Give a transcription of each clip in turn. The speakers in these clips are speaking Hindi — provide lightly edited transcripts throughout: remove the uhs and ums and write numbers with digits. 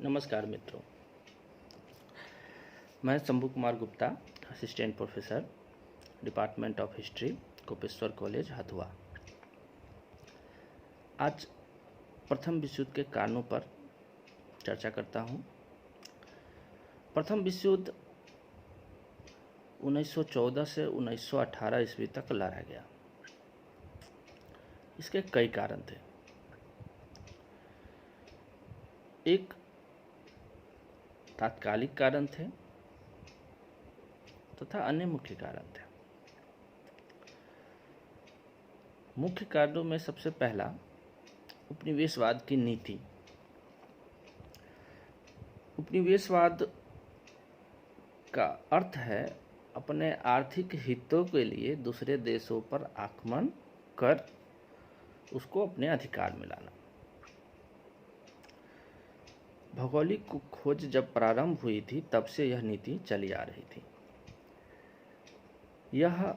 नमस्कार मित्रों, मैं Shambhu Kumar Gupta, assistant professor, department of history, Kopeshwar college, Hathua. आज प्रथम विश्व युद्ध के कारणों पर चर्चा करता हूँ। प्रथम विश्व युद्ध 1914 से 1918 ईस्वी तक लड़ा गया। इसके कई कारण थे। एक तात्कालिक कारण थे तथा अन्य मुख्य कारण थे। मुख्य कारणों में सबसे पहला उपनिवेशवाद की नीति। उपनिवेशवाद का अर्थ है अपने आर्थिक हितों के लिए दूसरे देशों पर आक्रमण कर उसको अपने अधिकार में लाना। भौगोलिक खोज जब प्रारंभ हुई थी तब से यह नीति चली आ रही थी। यह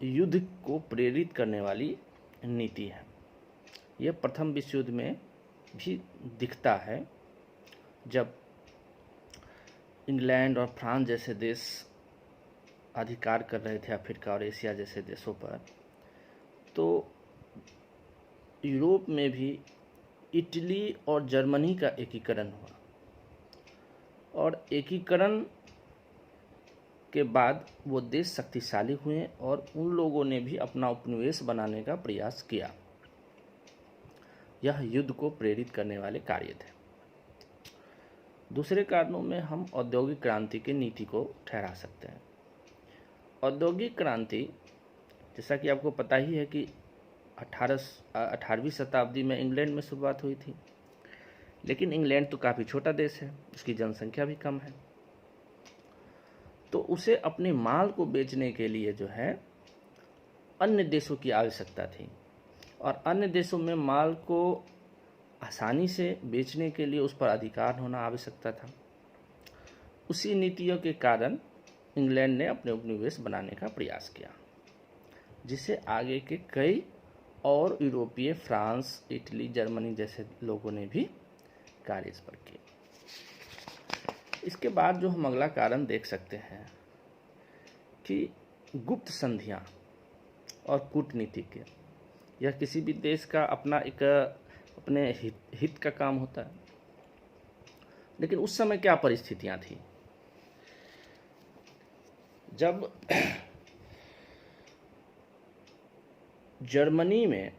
युद्ध को प्रेरित करने वाली नीति है। यह प्रथम विश्व युद्ध में भी दिखता है, जब इंग्लैंड और फ्रांस जैसे देश अधिकार कर रहे थे अफ्रीका और एशिया जैसे देशों पर, तो यूरोप में भी इटली और जर्मनी का एकीकरण हुआ और एकीकरण के बाद वो देश शक्तिशाली हुए और उन लोगों ने भी अपना उपनिवेश बनाने का प्रयास किया। यह युद्ध को प्रेरित करने वाले कार्य थे। दूसरे कारणों में हम औद्योगिक क्रांति की नीति को ठहरा सकते हैं। औद्योगिक क्रांति, जैसा कि आपको पता ही है कि 18वीं शताब्दी में इंग्लैंड में शुरुआत हुई थी, लेकिन इंग्लैंड तो काफ़ी छोटा देश है, उसकी जनसंख्या भी कम है, तो उसे अपने माल को बेचने के लिए जो है अन्य देशों की आवश्यकता थी और अन्य देशों में माल को आसानी से बेचने के लिए उस पर अधिकार होना आवश्यकता था। उसी नीतियों के कारण इंग्लैंड ने अपने उपनिवेश बनाने का प्रयास किया, जिसे आगे के कई और यूरोपीय फ्रांस, इटली, जर्मनी जैसे लोगों ने भी कार्य इस पर किए। इसके बाद जो हम अगला कारण देख सकते हैं कि गुप्त संधियां और कूटनीतिक, यह किसी भी देश का अपना एक अपने हित का काम होता है। लेकिन उस समय क्या परिस्थितियां थी? जब जर्मनी में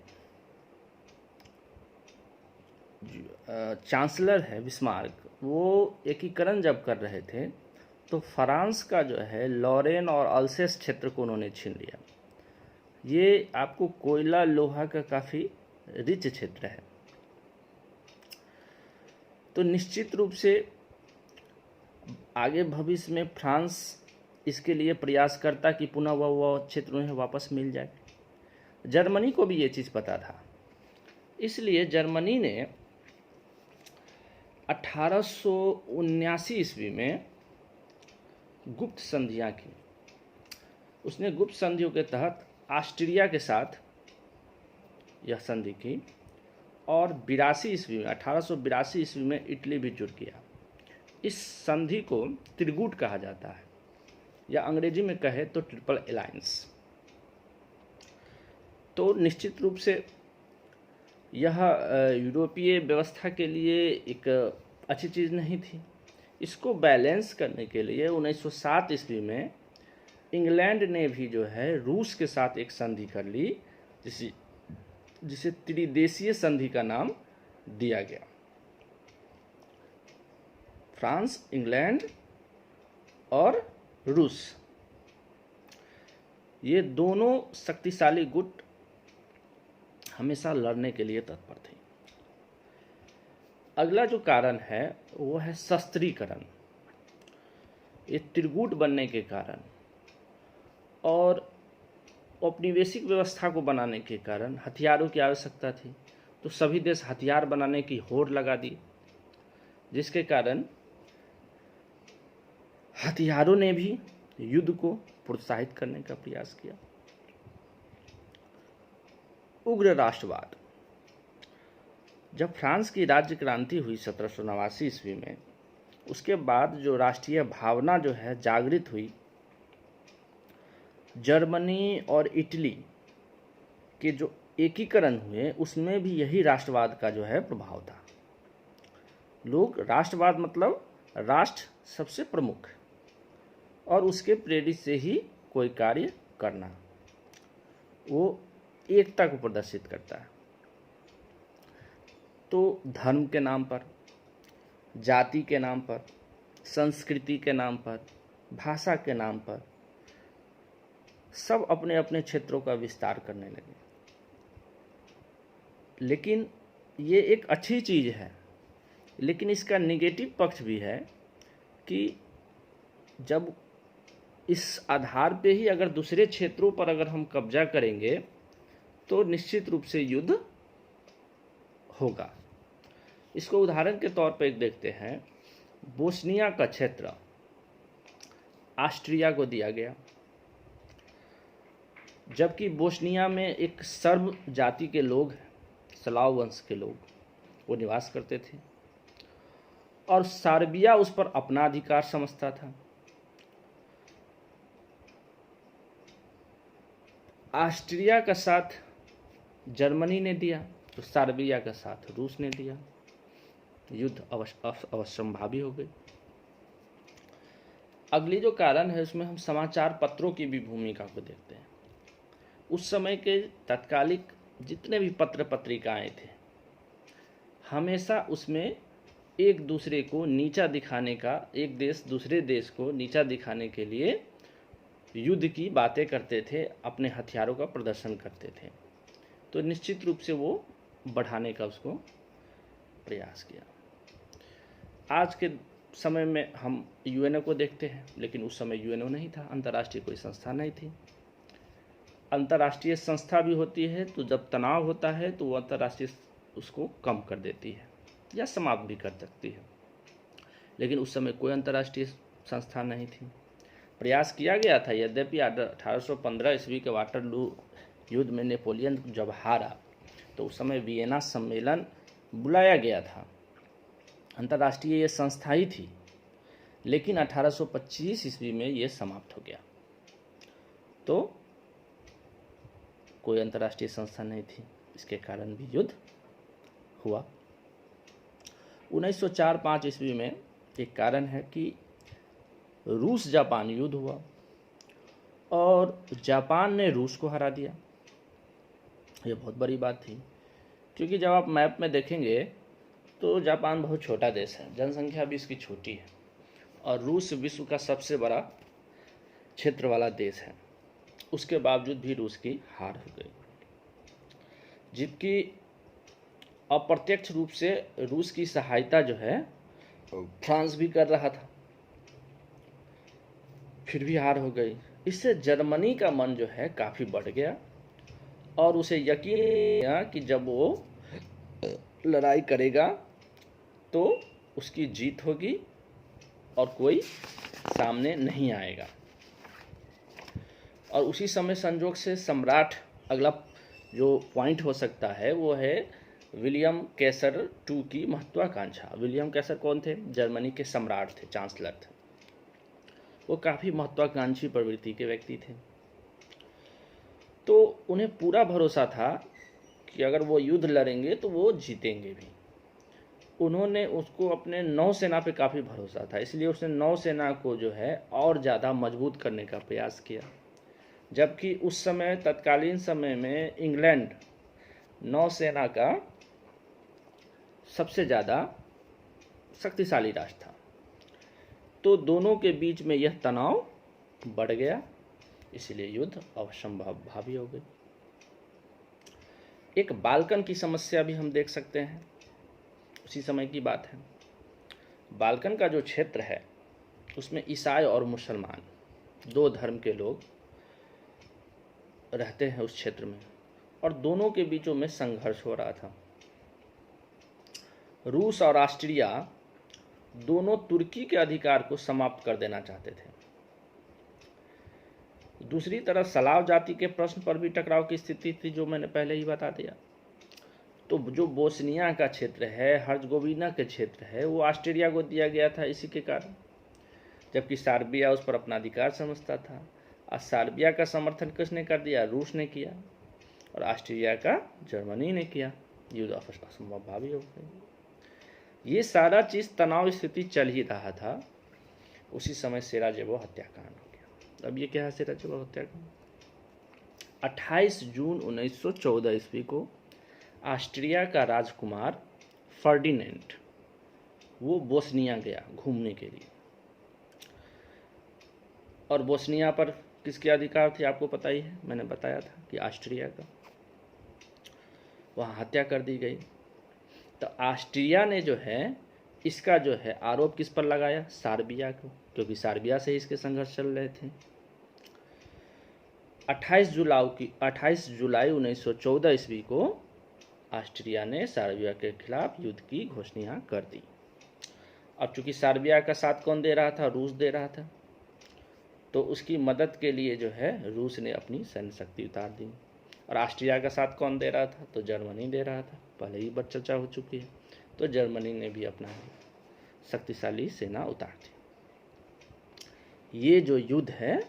चांसलर है बिस्मार्क, वो एकीकरण जब कर रहे थे तो फ्रांस का जो है लॉरेन और अल्सेस क्षेत्र को उन्होंने छीन लिया। ये आपको कोयला लोहा का काफ़ी रिच क्षेत्र है, तो निश्चित रूप से आगे भविष्य में फ्रांस इसके लिए प्रयास करता कि पुनः वह क्षेत्र उन्हें वापस मिल जाए। जर्मनी को भी ये चीज़ पता था, इसलिए जर्मनी ने 1879 ईस्वी में गुप्त संधियां की। उसने गुप्त संधियों के तहत ऑस्ट्रिया के साथ यह संधि की और 1882 ईस्वी में इटली भी जुड़ गया। इस संधि को त्रिगुट कहा जाता है, या अंग्रेजी में कहे तो ट्रिपल अलायंस। तो निश्चित रूप से यह यूरोपीय व्यवस्था के लिए एक अच्छी चीज़ नहीं थी। इसको बैलेंस करने के लिए 1907 ईस्वी में इंग्लैंड ने भी जो है रूस के साथ एक संधि कर ली, जिसे त्रिदेशीय संधि का नाम दिया गया। फ्रांस, इंग्लैंड और रूस, ये दोनों शक्तिशाली गुट हमेशा लड़ने के लिए तत्पर थे। अगला जो कारण है वो है शस्त्रीकरण। ये त्रिगुट बनने के कारण और औपनिवेशिक व्यवस्था को बनाने के कारण हथियारों की आवश्यकता थी, तो सभी देश हथियार बनाने की होड़ लगा दी, जिसके कारण हथियारों ने भी युद्ध को प्रोत्साहित करने का प्रयास किया। उग्र राष्ट्रवाद, जब फ्रांस की राज्य क्रांति हुई 1789 ईस्वी में, उसके बाद जो राष्ट्रीय भावना जो है जागृत हुई, जर्मनी और इटली के जो एकीकरण हुए उसमें भी यही राष्ट्रवाद का जो है प्रभाव था। लोग राष्ट्रवाद मतलब राष्ट्र सबसे प्रमुख और उसके प्रेरित से ही कोई कार्य करना, वो एकता को प्रदर्शित करता है। तो धर्म के नाम पर, जाति के नाम पर, संस्कृति के नाम पर, भाषा के नाम पर सब अपने अपने क्षेत्रों का विस्तार करने लगे। लेकिन ये एक अच्छी चीज़ है, लेकिन इसका नेगेटिव पक्ष भी है कि जब इस आधार पे ही अगर दूसरे क्षेत्रों पर अगर हम कब्जा करेंगे तो निश्चित रूप से युद्ध होगा। इसको उदाहरण के तौर पर एक देखते हैं। बोस्निया का क्षेत्र ऑस्ट्रिया को दिया गया, जबकि बोस्निया में एक सर्ब जाति के लोग, स्लाव वंश के लोग वो निवास करते थे और सर्बिया उस पर अपना अधिकार समझता था। ऑस्ट्रिया का साथ जर्मनी ने दिया तो सर्बिया का साथ रूस ने दिया। युद्ध अवश्यंभावी हो गई। अगली जो कारण है उसमें हम समाचार पत्रों की भी भूमिका को देखते हैं। उस समय के तत्कालिक जितने भी पत्र पत्रिकाएं थे, हमेशा उसमें एक दूसरे को नीचा दिखाने का, एक देश दूसरे देश को नीचा दिखाने के लिए युद्ध की बातें करते थे, अपने हथियारों का प्रदर्शन करते थे। तो निश्चित रूप से वो बढ़ाने का उसको प्रयास किया। आज के समय में हम यूएनओ को देखते हैं, लेकिन उस समय यूएनओ नहीं था, अंतर्राष्ट्रीय कोई संस्था नहीं थी। अंतर्राष्ट्रीय संस्था भी होती है तो जब तनाव होता है तो वो अंतर्राष्ट्रीय उसको कम कर देती है या समाप्त भी कर सकती है, लेकिन उस समय कोई अंतर्राष्ट्रीय संस्था नहीं थी। प्रयास किया गया था, यद्यपि 1815 ईस्वी के वाटरलू युद्ध में नेपोलियन जब हारा तो उस समय वियना सम्मेलन बुलाया गया था, अंतर्राष्ट्रीय ये संस्था ही थी, लेकिन 1825 ईस्वी में ये समाप्त हो गया। तो कोई अंतर्राष्ट्रीय संस्था नहीं थी, इसके कारण भी युद्ध हुआ। 1904-05 ईस्वी में एक कारण है कि रूस जापान युद्ध हुआ और जापान ने रूस को हरा दिया। ये बहुत बड़ी बात थी, क्योंकि जब आप मैप में देखेंगे तो जापान बहुत छोटा देश है, जनसंख्या भी इसकी छोटी है और रूस विश्व का सबसे बड़ा क्षेत्र वाला देश है। उसके बावजूद भी रूस की हार हो गई, जबकि अप्रत्यक्ष रूप से रूस की सहायता जो है फ्रांस भी कर रहा था, फिर भी हार हो गई। इससे जर्मनी का मन जो है काफ़ी बढ़ गया और उसे यकीन किया कि जब वो लड़ाई करेगा तो उसकी जीत होगी और कोई सामने नहीं आएगा। और उसी समय संजोग से सम्राट, अगला जो पॉइंट हो सकता है वो है विलियम कैसर II की महत्वाकांक्षा। विलियम कैसर कौन थे? जर्मनी के सम्राट थे, चांसलर थे। वो काफ़ी महत्वाकांक्षी प्रवृत्ति के व्यक्ति थे, तो उन्हें पूरा भरोसा था कि अगर वो युद्ध लड़ेंगे तो वो जीतेंगे भी। उन्होंने उसको अपने नौसेना पे काफ़ी भरोसा था, इसलिए उसने नौसेना को जो है और ज़्यादा मजबूत करने का प्रयास किया। जबकि उस समय तत्कालीन समय में इंग्लैंड नौसेना का सबसे ज़्यादा शक्तिशाली राष्ट्र था, तो दोनों के बीच में यह तनाव बढ़ गया, इसलिए युद्ध अवश्यंभावी हो गई। एक बाल्कन की समस्या भी हम देख सकते हैं, उसी समय की बात है। बाल्कन का जो क्षेत्र है उसमें ईसाई और मुसलमान दो धर्म के लोग रहते हैं उस क्षेत्र में, और दोनों के बीचों में संघर्ष हो रहा था। रूस और ऑस्ट्रिया दोनों तुर्की के अधिकार को समाप्त कर देना चाहते थे। दूसरी तरफ स्लाव जाति के प्रश्न पर भी टकराव की स्थिति थी, जो मैंने पहले ही बता दिया। तो जो बोस्निया का क्षेत्र है, हर्जगोविना के क्षेत्र है, वो ऑस्ट्रिया को दिया गया था इसी के कारण, जबकि सर्बिया उस पर अपना अधिकार समझता था। और सर्बिया का समर्थन किसने कर दिया? रूस ने किया, और ऑस्ट्रिया का जर्मनी ने किया। युद्ध असंभव भावी हो गई। ये सारा चीज़ तनाव स्थिति चल ही रहा था। उसी समय सेराजेवो हत्याकांड हो गया। अब ये क्या है सेराजेवो हत्याकांड? 28 जून 1914 ईस्वी को ऑस्ट्रिया का राजकुमार फर्डिनेंड वो बोस्निया गया घूमने के लिए, और बोस्निया पर किसके अधिकार थे आपको पता ही है, मैंने बताया था कि ऑस्ट्रिया का। वहाँ हत्या कर दी गई। तो ऑस्ट्रिया ने जो है इसका जो है आरोप किस पर लगाया? सर्बिया को, क्योंकि सर्बिया से इसके संघर्ष चल रहे थे। 28 जुलाई 1914 ईस्वी को ऑस्ट्रिया ने सर्बिया के खिलाफ युद्ध की घोषणा कर दी। अब चूंकि सर्बिया का साथ कौन दे रहा था? रूस दे रहा था। तो उसकी मदद के लिए जो है रूस ने अपनी सैन्य शक्ति उतार दी। और ऑस्ट्रिया का साथ कौन दे रहा था? तो जर्मनी दे रहा था। पहले ही बात चर्चा हो चुकी है। तो जर्मनी ने भी अपना शक्तिशाली सेना उतार दी। ये जो युद्ध है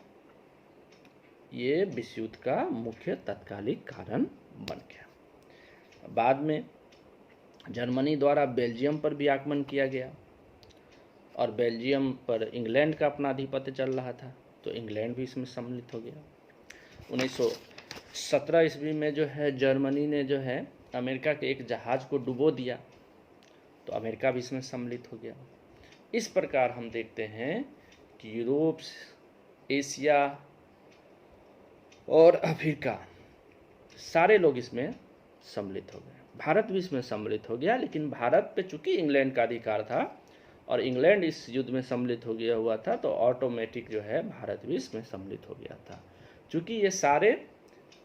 ये विश्व युद्ध का मुख्य तात्कालिक कारण बन गया। बाद में जर्मनी द्वारा बेल्जियम पर भी आक्रमण किया गया, और बेल्जियम पर इंग्लैंड का अपना आधिपत्य चल रहा था, तो इंग्लैंड भी इसमें सम्मिलित हो गया। 1917 ईस्वी में जो है जर्मनी ने जो है अमेरिका के एक जहाज़ को डुबो दिया, तो अमेरिका भी इसमें सम्मिलित हो गया। इस प्रकार हम देखते हैं कि यूरोप, एशिया और अफ्रीका सारे लोग इसमें सम्मिलित हो गए। भारत भी इसमें सम्मिलित हो गया, लेकिन भारत पे चूंकि इंग्लैंड का अधिकार था और इंग्लैंड इस युद्ध में सम्मिलित हो गया हुआ था, तो ऑटोमेटिक जो है भारत भी इसमें सम्मिलित हो गया था। चूंकि ये सारे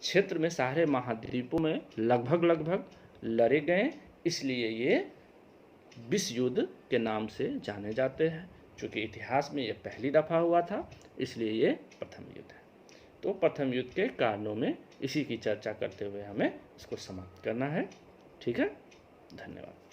क्षेत्र में, सारे महाद्वीपों में लगभग लड़े गए, इसलिए ये विश्व युद्ध के नाम से जाने जाते हैं। चूँकि इतिहास में ये पहली दफ़ा हुआ था, इसलिए ये प्रथम युद्ध है। तो प्रथम युद्ध के कारणों में इसी की चर्चा करते हुए हमें इसको समाप्त करना है। ठीक है, धन्यवाद।